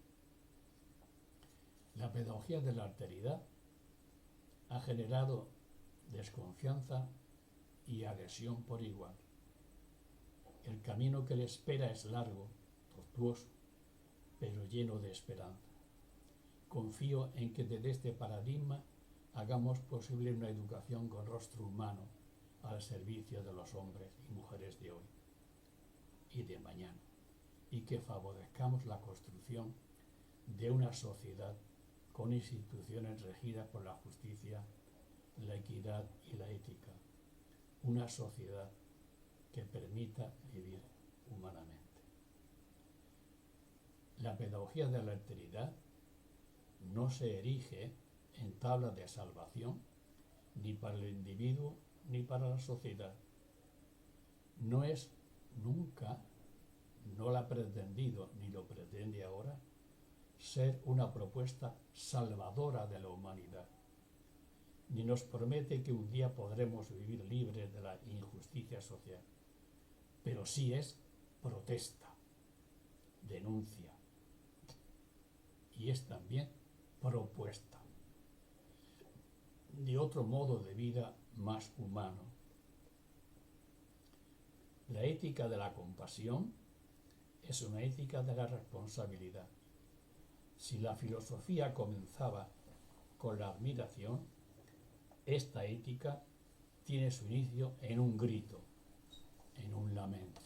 La pedagogía de la alteridad ha generado desconfianza y adhesión por igual. El camino que le espera es largo, tortuoso, pero lleno de esperanza. Confío en que desde este paradigma hagamos posible una educación con rostro humano al servicio de los hombres y mujeres de hoy y de mañana, y que favorezcamos la construcción de una sociedad con instituciones regidas por la justicia, la equidad y la ética, una sociedad que permita vivir humanamente. La pedagogía de la alteridad no se erige en tabla de salvación ni para el individuo ni para la sociedad. No es nunca, no la ha pretendido ni lo pretende ahora, ser una propuesta salvadora de la humanidad, ni nos promete que un día podremos vivir libres de la injusticia social, pero sí es protesta, denuncia, y es también propuesta de otro modo de vida más humano. La ética de la compasión es una ética de la responsabilidad. Si la filosofía comenzaba con la admiración, esta ética tiene su inicio en un grito, en un lamento.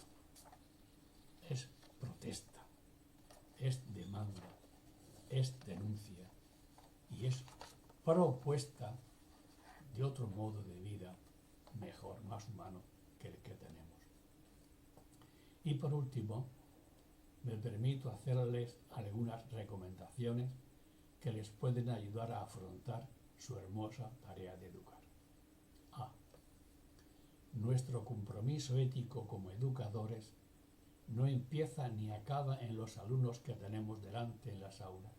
Es protesta, es demanda, es denuncia y es propuesta de otro modo de vida mejor, más humano que el que tenemos. Y por último, me permito hacerles algunas recomendaciones que les pueden ayudar a afrontar su hermosa tarea de educar. A. Nuestro compromiso ético como educadores no empieza ni acaba en los alumnos que tenemos delante en las aulas,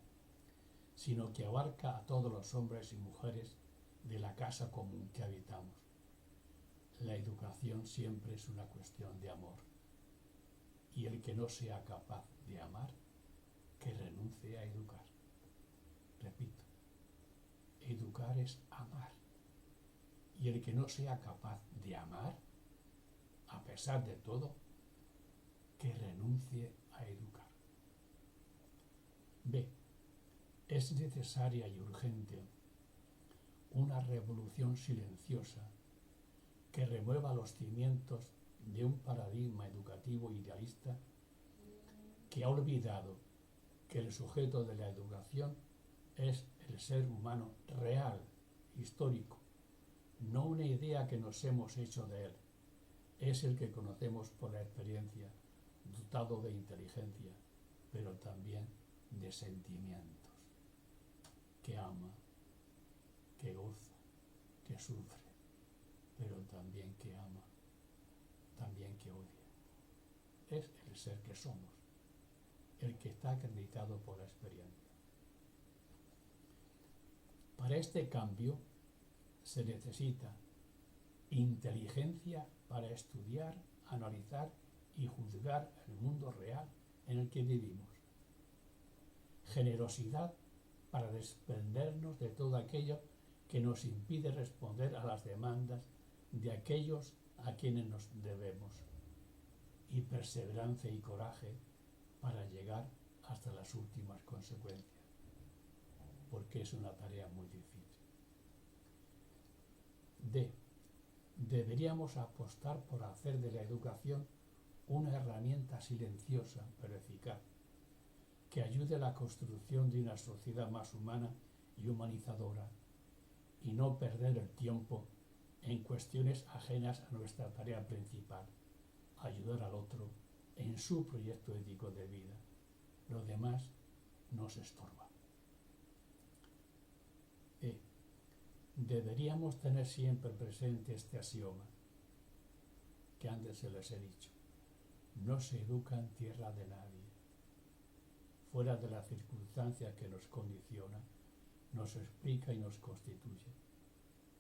sino que abarca a todos los hombres y mujeres de la casa común que habitamos. La educación siempre es una cuestión de amor, y el que no sea capaz de amar, que renuncie a educar. Repito, educar es amar, y el que no sea capaz de amar, a pesar de todo, que renuncie a educar. B. Es necesaria y urgente una revolución silenciosa que remueva los cimientos de un paradigma educativo idealista que ha olvidado que el sujeto de la educación es el ser humano real, histórico, no una idea que nos hemos hecho de él, es el que conocemos por la experiencia, dotado de inteligencia, pero también de sentimientos, que ama, que goza, que sufre, pero también que ama, también que odia. Es el ser que somos, el que está acreditado por la experiencia. Para este cambio se necesita inteligencia para estudiar, analizar y juzgar el mundo real en el que vivimos, generosidad para desprendernos de todo aquello que nos impide responder a las demandas de aquellos a quienes nos debemos, y perseverancia y coraje para llegar hasta las últimas consecuencias, porque es una tarea muy difícil. Deberíamos apostar por hacer de la educación una herramienta silenciosa pero eficaz, que ayude a la construcción de una sociedad más humana y humanizadora, y no perder el tiempo en cuestiones ajenas a nuestra tarea principal, ayudar al otro en su proyecto ético de vida. Lo demás nos estorba. Deberíamos tener siempre presente este axioma, que antes se les he dicho: no se educa en tierra de nadie. Fuera de las circunstancias que nos condicionan, nos explica y nos constituye.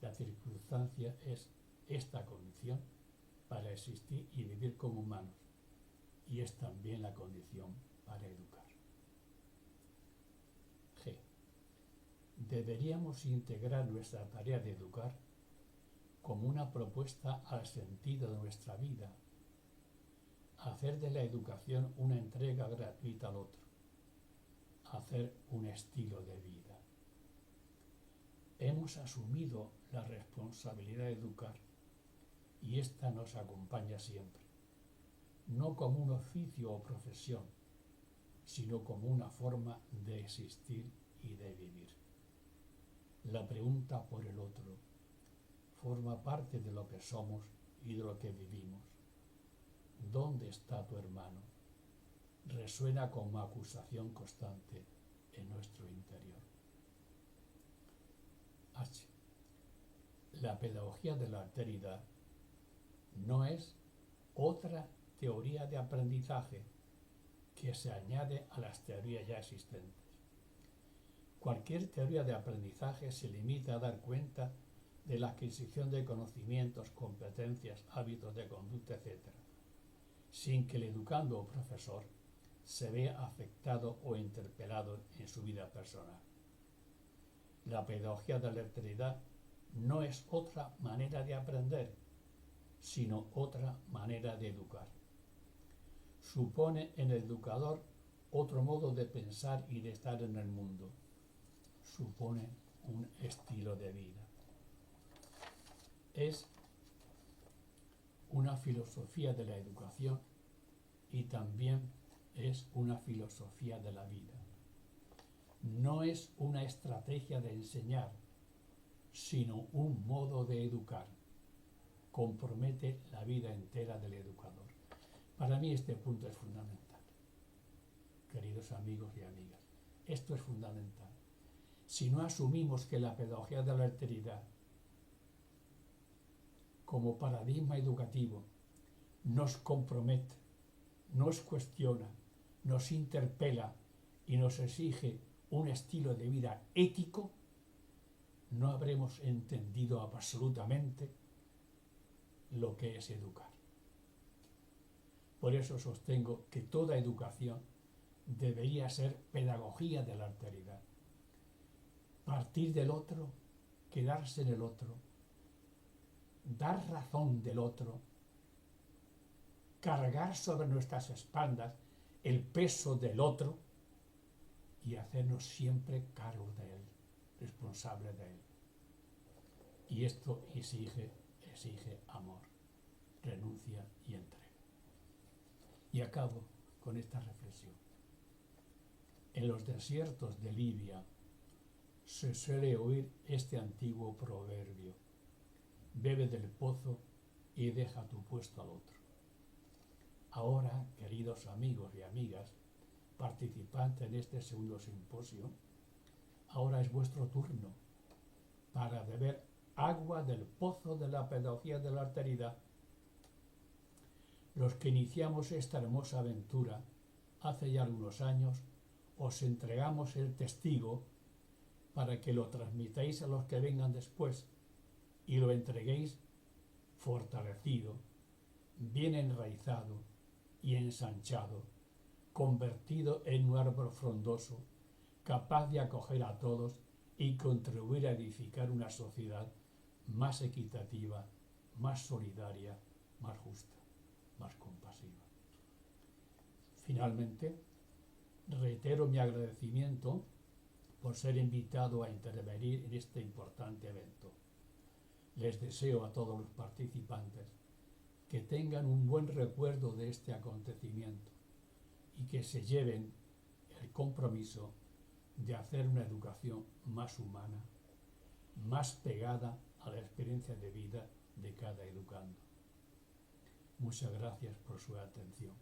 La circunstancia es esta condición para existir y vivir como humanos, y es también la condición para educar. G. Deberíamos integrar nuestra tarea de educar como una propuesta al sentido de nuestra vida, hacer de la educación una entrega gratuita al otro, hacer un estilo de vida. Hemos asumido la responsabilidad de educar y esta nos acompaña siempre, no como un oficio o profesión, sino como una forma de existir y de vivir. La pregunta por el otro forma parte de lo que somos y de lo que vivimos. ¿Dónde está tu hermano? Resuena como acusación constante en nuestro interior. H. La pedagogía de la alteridad no es otra teoría de aprendizaje que se añade a las teorías ya existentes. Cualquier teoría de aprendizaje se limita a dar cuenta de la adquisición de conocimientos, competencias, hábitos de conducta, etc., sin que el educando o profesor se vea afectado o interpelado en su vida personal. La pedagogía de la alteridad no es otra manera de aprender, sino otra manera de educar. Supone en el educador otro modo de pensar y de estar en el mundo. Supone un estilo de vida. Es una filosofía de la educación y también es una filosofía de la vida. No es una estrategia de enseñar, sino un modo de educar. Compromete la vida entera del educador. Para mí este punto es fundamental. Queridos amigos y amigas, esto es fundamental. Si no asumimos que la pedagogía de la alteridad como paradigma educativo nos compromete, nos cuestiona, nos interpela y nos exige un estilo de vida ético, no habremos entendido absolutamente lo que es educar. Por eso sostengo que toda educación debería ser pedagogía de la alteridad. Partir del otro, quedarse en el otro, dar razón del otro, cargar sobre nuestras espaldas el peso del otro y hacernos siempre cargo de él, responsable de él. Y esto exige amor, renuncia y entrega. Y acabo con esta reflexión. En los desiertos de Libia se suele oír este antiguo proverbio: bebe del pozo y deja tu puesto al otro. Ahora, queridos amigos y amigas, participantes en este segundo simposio, ahora es vuestro turno para beber agua del pozo de la pedagogía de la alteridad. Los que iniciamos esta hermosa aventura hace ya algunos años, os entregamos el testigo para que lo transmitáis a los que vengan después y lo entreguéis fortalecido, bien enraizado y ensanchado, convertido en un árbol frondoso, capaz de acoger a todos y contribuir a edificar una sociedad más equitativa, más solidaria, más justa, más compasiva. Finalmente, reitero mi agradecimiento por ser invitado a intervenir en este importante evento. Les deseo a todos los participantes que tengan un buen recuerdo de este acontecimiento y que se lleven el compromiso de hacer una educación más humana, más pegada a la experiencia de vida de cada educando. Muchas gracias por su atención.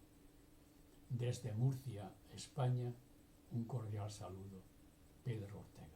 Desde Murcia, España, un cordial saludo. Pedro Ortega.